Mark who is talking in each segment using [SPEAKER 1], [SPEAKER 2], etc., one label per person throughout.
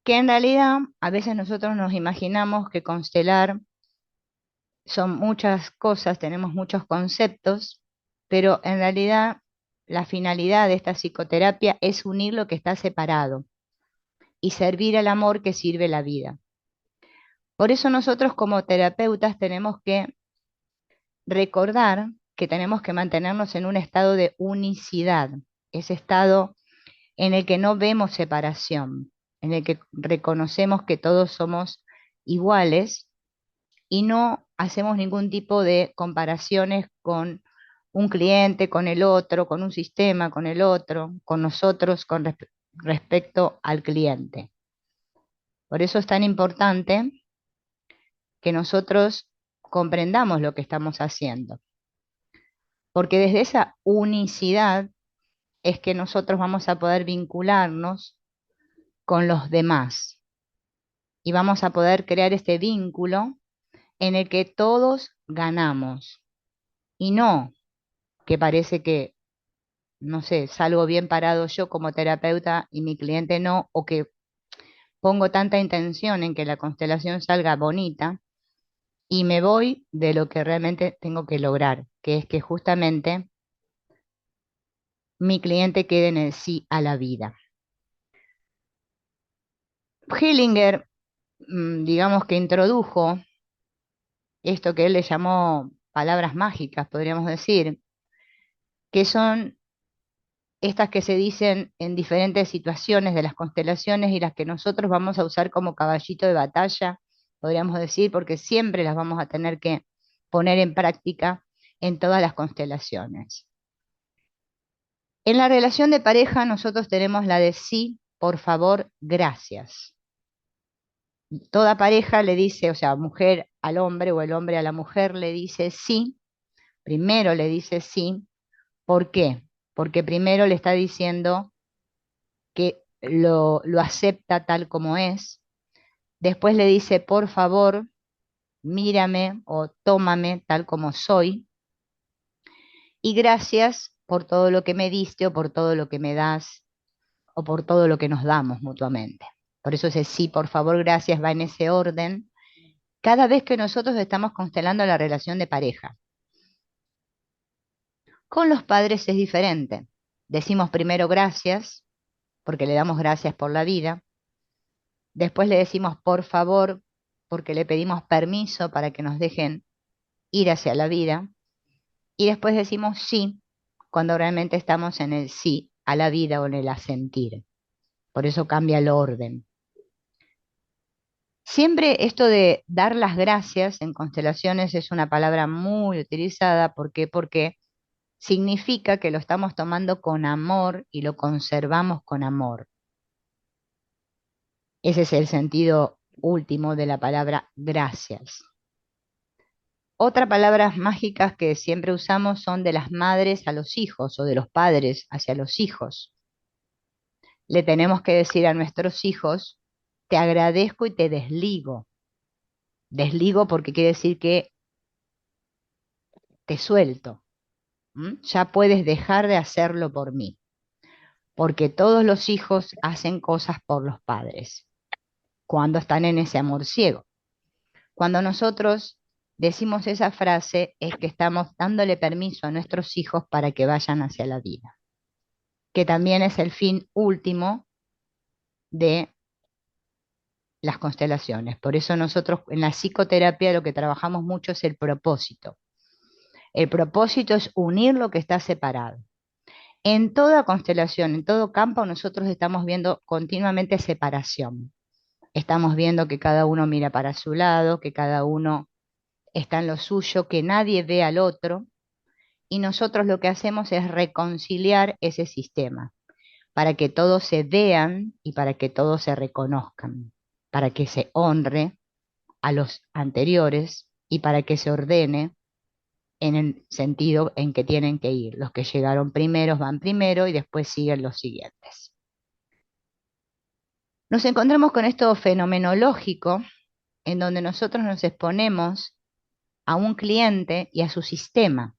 [SPEAKER 1] que en realidad a veces nosotros nos imaginamos que constelar son muchas cosas, tenemos muchos conceptos, pero en realidad la finalidad de esta psicoterapia es unir lo que está separado y servir al amor que sirve la vida. Por eso nosotros como terapeutas tenemos que recordar que tenemos que mantenernos en un estado de unicidad, ese estado en el que no vemos separación, en el que reconocemos que todos somos iguales y no hacemos ningún tipo de comparaciones con un cliente, con el otro, con un sistema, con el otro, con nosotros, respecto al cliente. Por eso es tan importante que nosotros comprendamos lo que estamos haciendo, porque desde esa unicidad es que nosotros vamos a poder vincularnos con los demás y vamos a poder crear este vínculo en el que todos ganamos y no que parece que, no sé, salgo bien parado yo como terapeuta y mi cliente no, o que pongo tanta intención en que la constelación salga bonita y me voy de lo que realmente tengo que lograr, que es que justamente mi cliente quede en el sí a la vida. Hillinger, digamos que introdujo esto que él le llamó palabras mágicas, podríamos decir, que son estas que se dicen en diferentes situaciones de las constelaciones y las que nosotros vamos a usar como caballito de batalla, podríamos decir, porque siempre las vamos a tener que poner en práctica en todas las constelaciones. En la relación de pareja nosotros tenemos la de sí, por favor, gracias. Toda pareja le dice, o sea, mujer al hombre o el hombre a la mujer le dice sí, primero le dice sí. ¿Por qué? Porque primero le está diciendo que lo acepta tal como es. Después le dice, por favor, mírame o tómame tal como soy. Y gracias por todo lo que me diste o por todo lo que me das o por todo lo que nos damos mutuamente. Por eso ese sí, por favor, gracias va en ese orden. Cada vez que nosotros estamos constelando la relación de pareja. Con los padres es diferente. Decimos primero gracias, porque le damos gracias por la vida. Después le decimos por favor, porque le pedimos permiso para que nos dejen ir hacia la vida. Y después decimos sí, cuando realmente estamos en el sí a la vida o en el asentir. Por eso cambia el orden. Siempre esto de dar las gracias en constelaciones es una palabra muy utilizada. ¿Por qué? Porque significa que lo estamos tomando con amor y lo conservamos con amor. Ese es el sentido último de la palabra gracias. Otras palabras mágicas que siempre usamos son de las madres a los hijos o de los padres hacia los hijos. Le tenemos que decir a nuestros hijos, te agradezco y te desligo. Desligo porque quiere decir que te suelto. Ya puedes dejar de hacerlo por mí, porque todos los hijos hacen cosas por los padres cuando están en ese amor ciego. Cuando nosotros decimos esa frase es que estamos dándole permiso a nuestros hijos para que vayan hacia la vida, que también es el fin último de las constelaciones. Por eso nosotros en la psicoterapia lo que trabajamos mucho es el propósito. El propósito es unir lo que está separado. En toda constelación, en todo campo, nosotros estamos viendo continuamente separación. Estamos viendo que cada uno mira para su lado, que cada uno está en lo suyo, que nadie ve al otro, y nosotros lo que hacemos es reconciliar ese sistema para que todos se vean y para que todos se reconozcan, para que se honre a los anteriores y para que se ordene en el sentido en que tienen que ir. Los que llegaron primeros van primero y después siguen los siguientes. Nos encontramos con esto fenomenológico en donde nosotros nos exponemos a un cliente y a su sistema.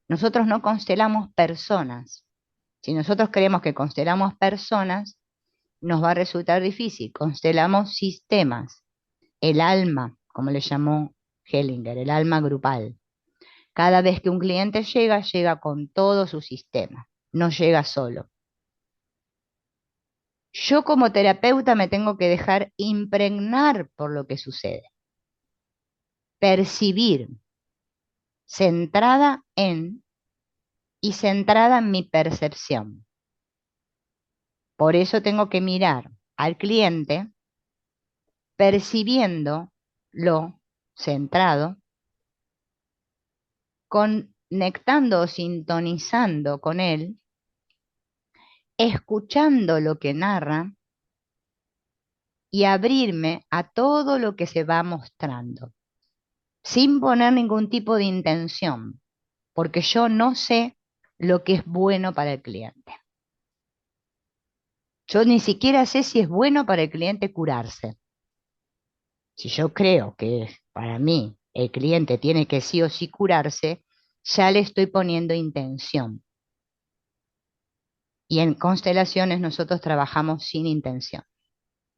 [SPEAKER 1] Nosotros no constelamos personas. Si nosotros creemos que constelamos personas, nos va a resultar difícil. Constelamos sistemas, el alma, como le llamó Hellinger, el alma grupal. Cada vez que un cliente llega, llega con todo su sistema, no llega solo. Yo como terapeuta me tengo que dejar impregnar por lo que sucede, percibir, centrada en y centrada en mi percepción. Por eso tengo que mirar al cliente percibiendo lo centrado, conectando o sintonizando con él, escuchando lo que narra y abrirme a todo lo que se va mostrando, sin poner ningún tipo de intención, porque yo no sé lo que es bueno para el cliente. Yo ni siquiera sé si es bueno para el cliente curarse. Si yo creo que para mí el cliente tiene que sí o sí curarse, ya le estoy poniendo intención. Y en constelaciones nosotros trabajamos sin intención.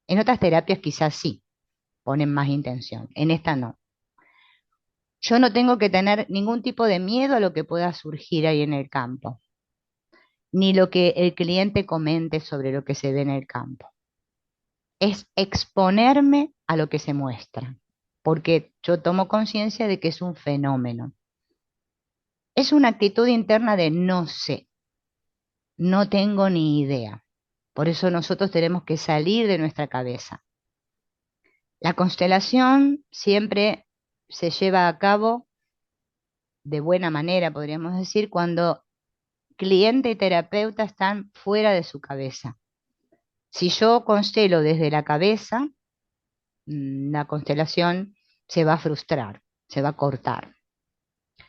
[SPEAKER 1] En otras terapias quizás sí ponen más intención, en esta no. Yo no tengo que tener ningún tipo de miedo a lo que pueda surgir ahí en el campo, ni lo que el cliente comente sobre lo que se ve en el campo. Es exponerme a lo que se muestra, porque yo tomo conciencia de que es un fenómeno. Es una actitud interna de no sé, no tengo ni idea. Por eso nosotros tenemos que salir de nuestra cabeza. La constelación siempre se lleva a cabo de buena manera, podríamos decir, cuando cliente y terapeuta están fuera de su cabeza. Si yo constelo desde la cabeza, la constelación se va a frustrar, se va a cortar.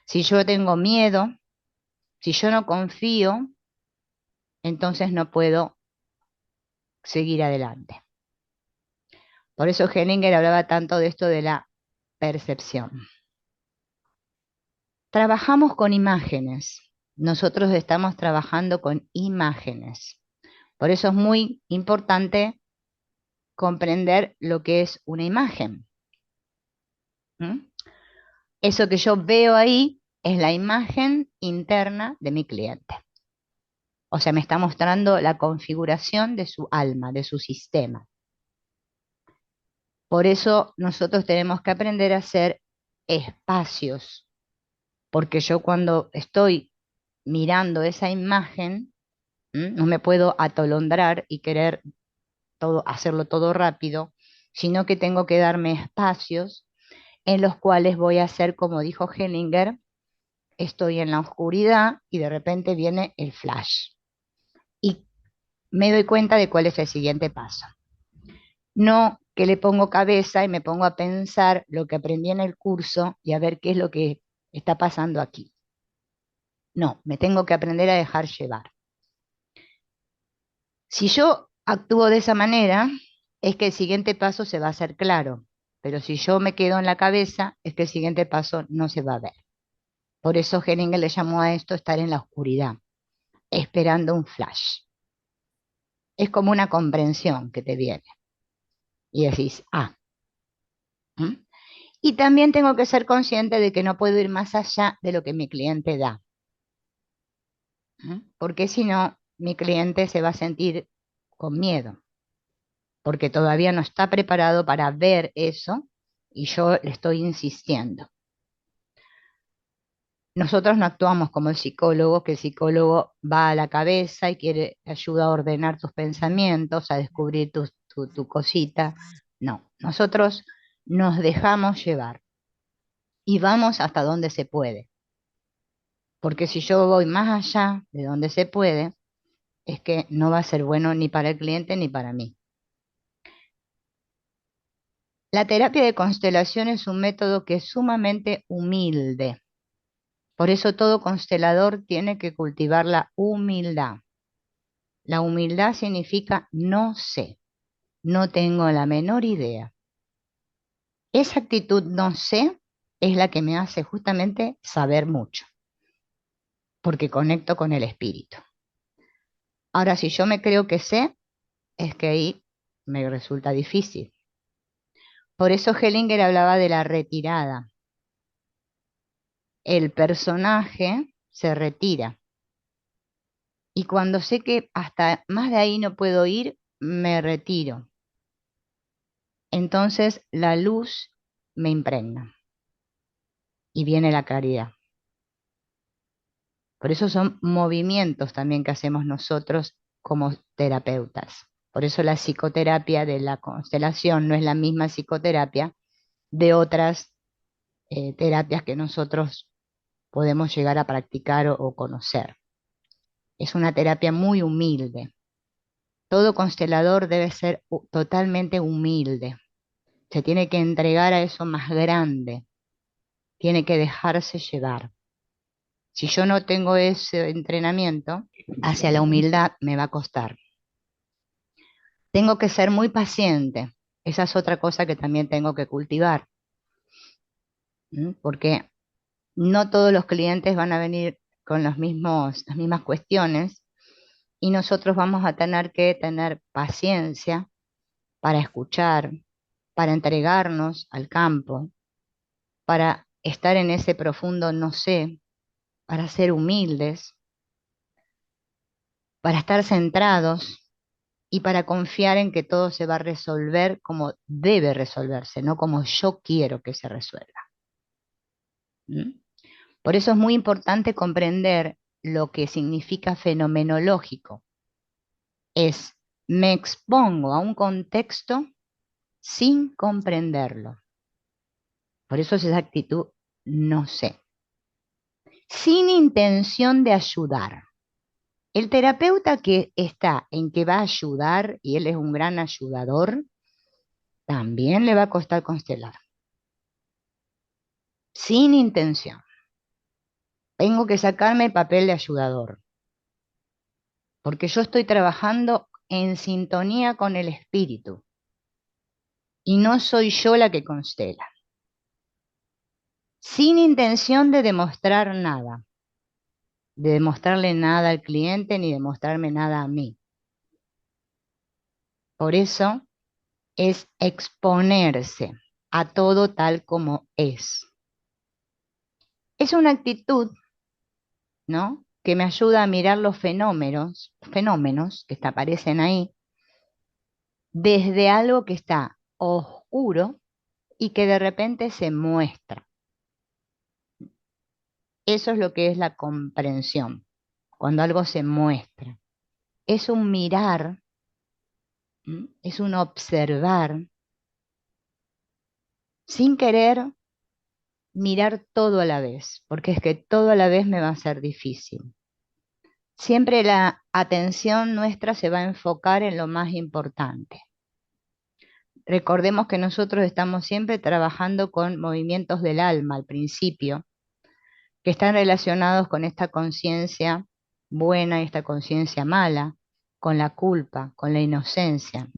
[SPEAKER 1] Si yo tengo miedo, si yo no confío, entonces no puedo seguir adelante. Por eso Hellinger hablaba tanto de esto de la percepción. Trabajamos con imágenes. Nosotros estamos trabajando con imágenes. Por eso es muy importante comprender lo que es una imagen. ¿Mm? Eso que yo veo ahí es la imagen interna de mi cliente. O sea, me está mostrando la configuración de su alma, de su sistema. Por eso nosotros tenemos que aprender a hacer espacios, porque yo cuando estoy mirando esa imagen, no me puedo atolondrar y querer todo, hacerlo todo rápido, sino que tengo que darme espacios en los cuales voy a hacer, como dijo Hellinger, estoy en la oscuridad y de repente viene el flash. Y me doy cuenta de cuál es el siguiente paso. No que le pongo cabeza y me pongo a pensar lo que aprendí en el curso y a ver qué es lo que está pasando aquí. No, me tengo que aprender a dejar llevar. Si yo actúo de esa manera, es que el siguiente paso se va a hacer claro, pero si yo me quedo en la cabeza, es que el siguiente paso no se va a ver. Por eso Hellinger le llamó a esto estar en la oscuridad, esperando un flash. Es como una comprensión que te viene y decís, ah. ¿Mm? Y también tengo que ser consciente de que no puedo ir más allá de lo que mi cliente da. Porque si no, mi cliente se va a sentir con miedo, porque todavía no está preparado para ver eso y yo le estoy insistiendo. Nosotros no actuamos como el psicólogo, que el psicólogo va a la cabeza y quiere ayuda a ordenar tus pensamientos, a descubrir tu cosita. No, nosotros nos dejamos llevar y vamos hasta donde se puede. Porque si yo voy más allá de donde se puede, es que no va a ser bueno ni para el cliente ni para mí. La terapia de constelación es un método que es sumamente humilde. Por eso todo constelador tiene que cultivar la humildad. La humildad significa no sé, no tengo la menor idea. Esa actitud no sé es la que me hace justamente saber mucho, porque conecto con el espíritu. Ahora, si yo me creo que sé, es que ahí me resulta difícil. Por eso Hellinger hablaba de la retirada. El personaje se retira y cuando sé que hasta más de ahí no puedo ir, me retiro. Entonces la luz me impregna y viene la claridad. Por eso son movimientos también que hacemos nosotros como terapeutas. Por eso la psicoterapia de la constelación no es la misma psicoterapia de otras terapias que nosotros podemos llegar a practicar o conocer. Es una terapia muy humilde. Todo constelador debe ser totalmente humilde. Se tiene que entregar a eso más grande. Tiene que dejarse llevar. Si yo no tengo ese entrenamiento, hacia la humildad me va a costar. Tengo que ser muy paciente. Esa es otra cosa que también tengo que cultivar, porque no todos los clientes van a venir con las mismas cuestiones y nosotros vamos a tener que tener paciencia para escuchar, para entregarnos al campo, para estar en ese profundo no sé, para ser humildes, para estar centrados y para confiar en que todo se va a resolver como debe resolverse, no como yo quiero que se resuelva. ¿Mm? Por eso es muy importante comprender lo que significa fenomenológico. Es, me expongo a un contexto sin comprenderlo. Por eso es esa actitud, no sé, sin intención de ayudar. El terapeuta que está en que va a ayudar, y él es un gran ayudador, también le va a costar constelar, sin intención. Tengo que sacarme el papel de ayudador, porque yo estoy trabajando en sintonía con el espíritu, y no soy yo la que constela, sin intención de demostrar nada, de demostrarle nada al cliente ni demostrarme nada a mí. Por eso es exponerse a todo tal como es. Es una actitud, ¿no? Que me ayuda a mirar los fenómenos que aparecen ahí, desde algo que está oscuro y que de repente se muestra. Eso es lo que es la comprensión, cuando algo se muestra. Es un mirar, es un observar, sin querer mirar todo a la vez, porque es que todo a la vez me va a ser difícil. Siempre la atención nuestra se va a enfocar en lo más importante. Recordemos que nosotros estamos siempre trabajando con movimientos del alma al principio, que están relacionados con esta conciencia buena y esta conciencia mala, con la culpa, con la inocencia,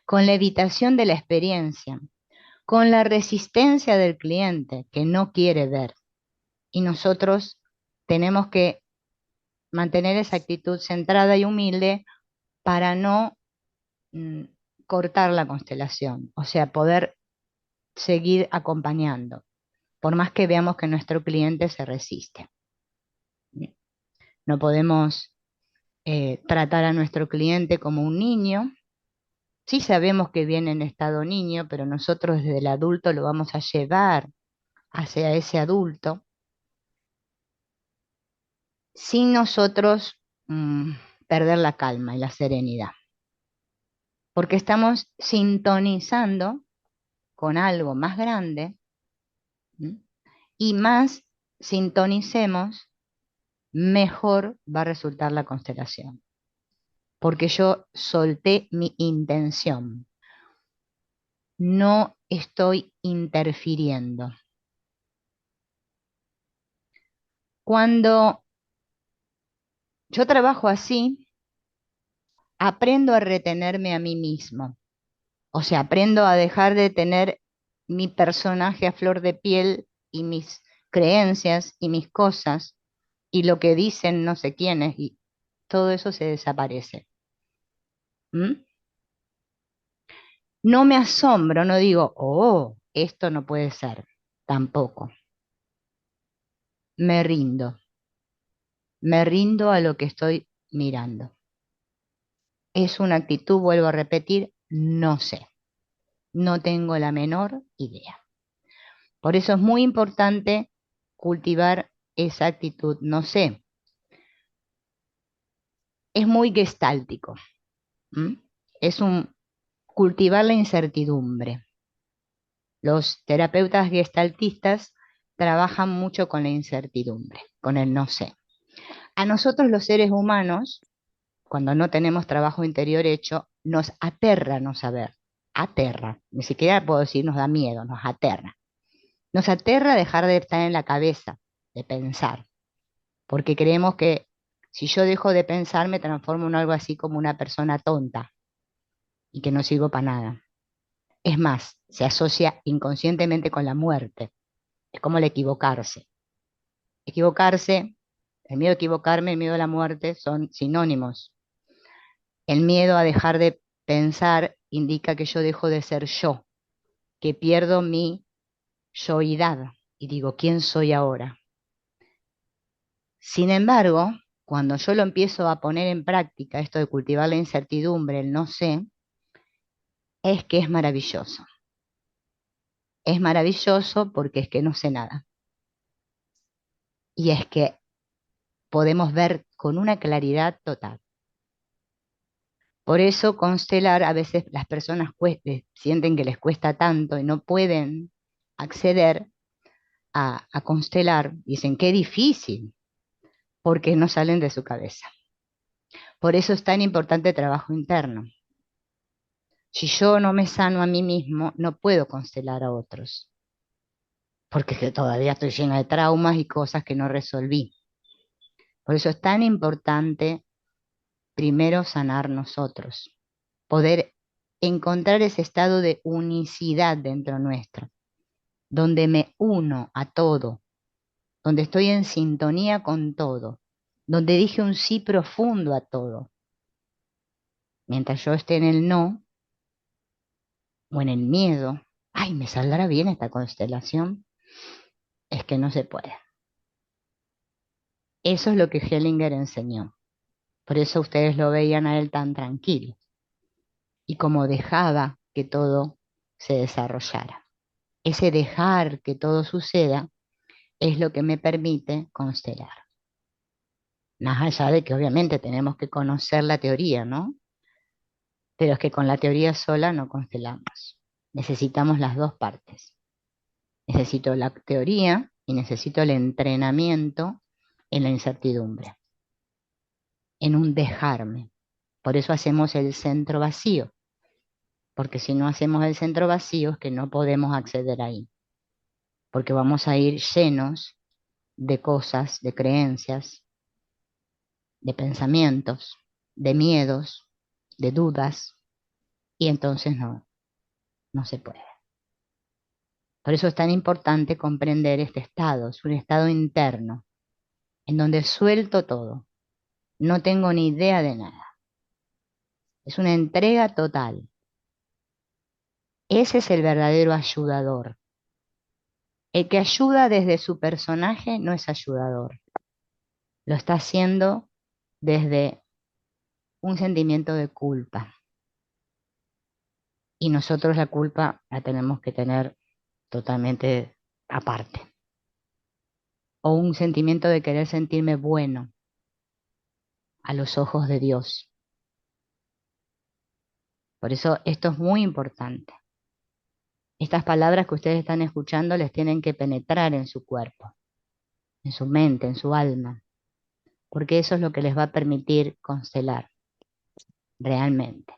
[SPEAKER 1] con la evitación de la experiencia, con la resistencia del cliente que no quiere ver. Y nosotros tenemos que mantener esa actitud centrada y humilde para no mm, cortar la constelación, o sea, poder seguir acompañando, por más que veamos que nuestro cliente se resiste. No podemos tratar a nuestro cliente como un niño. Sí sabemos que viene en estado niño, pero nosotros desde el adulto lo vamos a llevar hacia ese adulto sin nosotros perder la calma y la serenidad, porque estamos sintonizando con algo más grande, ¿m? Y más sintonicemos, mejor va a resultar la constelación, porque yo solté mi intención, no estoy interfiriendo. Cuando yo trabajo así, aprendo a retenerme a mí mismo, o sea, aprendo a dejar de tener mi personaje a flor de piel y mis creencias y mis cosas y lo que dicen no sé quiénes y todo eso se desaparece. ¿Mm? No me asombro, no digo, oh, esto no puede ser, tampoco. Me rindo, me rindo a lo que estoy mirando. Es una actitud, vuelvo a repetir, no sé, no tengo la menor idea. Por eso es muy importante cultivar esa actitud, no sé. Es muy gestáltico. ¿M? Es un cultivar la incertidumbre. Los terapeutas gestaltistas trabajan mucho con la incertidumbre, con el no sé. A nosotros los seres humanos, cuando no tenemos trabajo interior hecho, nos aterra no saber. Aterra. Ni siquiera puedo decir nos da miedo, nos aterra. Nos aterra dejar de estar en la cabeza, de pensar, porque creemos que si yo dejo de pensar me transformo en algo así como una persona tonta y que no sirvo para nada. Es más, se asocia inconscientemente con la muerte. Es como el equivocarse. Equivocarse, el miedo a equivocarme, el miedo a la muerte son sinónimos. El miedo a dejar de pensar indica que yo dejo de ser yo, que pierdo mi yoidad y digo, ¿quién soy ahora? Sin embargo, cuando yo lo empiezo a poner en práctica, esto de cultivar la incertidumbre, el no sé, es que es maravilloso. Es maravilloso porque es que no sé nada. Y es que podemos ver con una claridad total. Por eso constelar, a veces las personas sienten que les cuesta tanto y no pueden acceder a constelar. Dicen, qué difícil, porque no salen de su cabeza. Por eso es tan importante el trabajo interno. Si yo no me sano a mí mismo, no puedo constelar a otros, porque es que todavía estoy llena de traumas y cosas que no resolví. Por eso es tan importante primero sanar nosotros, poder encontrar ese estado de unicidad dentro nuestro, donde me uno a todo, donde estoy en sintonía con todo, donde dije un sí profundo a todo. Mientras yo esté en el no o en el miedo, ay, ¿me saldrá bien esta constelación? Es que no se puede. Eso es lo que Hellinger enseñó. Por eso ustedes lo veían a él tan tranquilo y como dejaba que todo se desarrollara. Ese dejar que todo suceda es lo que me permite constelar. Más allá de que obviamente tenemos que conocer la teoría, ¿no? Pero es que con la teoría sola no constelamos. Necesitamos las dos partes. Necesito la teoría y necesito el entrenamiento en la incertidumbre, en un dejarme. Por eso hacemos el centro vacío, porque si no hacemos el centro vacío es que no podemos acceder ahí, porque vamos a ir llenos de cosas, de creencias, de pensamientos, de miedos, de dudas, y entonces no se puede. Por eso es tan importante comprender este estado, es un estado interno, en donde suelto todo, no tengo ni idea de nada, es una entrega total. Ese es el verdadero ayudador. El que ayuda desde su personaje no es ayudador, lo está haciendo desde un sentimiento de culpa. Y nosotros la culpa la tenemos que tener totalmente aparte. O un sentimiento de querer sentirme bueno a los ojos de Dios. Por eso esto es muy importante. Estas palabras que ustedes están escuchando les tienen que penetrar en su cuerpo, en su mente, en su alma, porque eso es lo que les va a permitir constelar realmente.